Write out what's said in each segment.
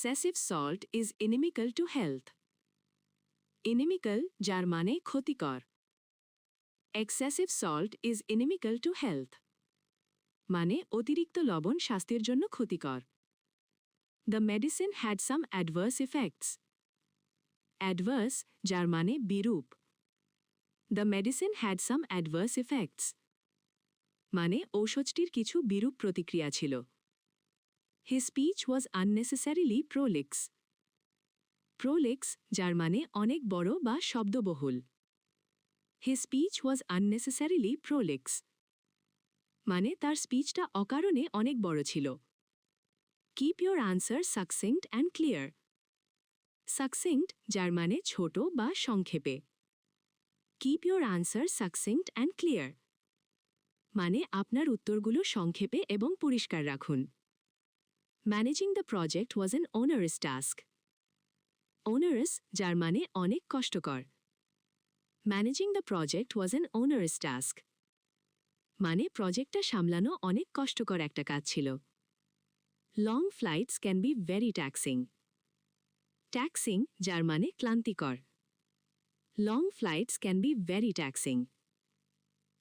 Excessive salt is inimical to health. Inimical যার মানে ক্ষতিকর। Excessive salt is inimical to health. মানে অতিরিক্ত লবণ স্বাস্থ্যের জন্য ক্ষতিকর। The medicine had some adverse effects. Adverse যার মানে বিরূপ। The medicine had some adverse effects. মানে ঔষধটির কিছু বিরূপ প্রতিক্রিয়া ছিল। His speech was unnecessarily prolix. Prolix যার মানে অনেক বড় বা শব্দবহুল। His speech was unnecessarily prolix. মানে তার স্পিচটা অকারণে অনেক বড় ছিল। Keep your answer succinct and clear. Succinct যার মানে ছোট বা সংক্ষেপে। Keep your answer succinct and clear. মানে আপনার উত্তরগুলো সংক্ষেপে এবং পরিষ্কার রাখুন। Managing the project was an onerous task. Onerous যার মানে অনেক কষ্টকর। Managing the project was an onerous task. মানে প্রজেক্টটা সামলানো অনেক কষ্টকর একটা কাজ ছিল। Long flights can be very taxing. Taxing যার মানে ক্লান্তিকর। Long flights can be very taxing.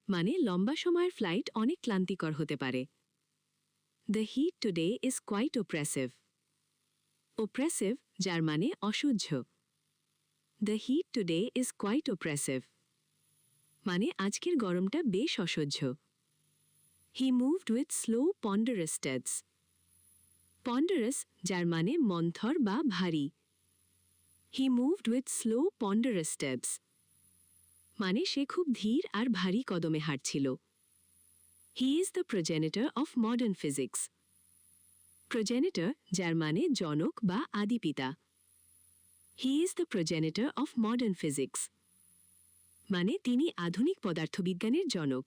মানে লম্বা সময়ের ফ্লাইট অনেক ক্লান্তিকর হতে পারে। The heat today is quite oppressive. Oppressive যার মানে অসহ্য। The heat today is quite oppressive. মানে আজকের গরমটা বেশ অসহ্য। He moved with slow ponderous steps. Ponderous যার মানে মন্থর বা ভারী। He moved with slow ponderous steps. মানে সে খুব ধীর আর ভারী কদমে হাঁটছিল। He is the progenitor of modern physics. Progenitor যার মানে জনক বা আদিপিতা। He is the progenitor of modern physics. মানে তিনি আধুনিক পদার্থবিজ্ঞানের জনক।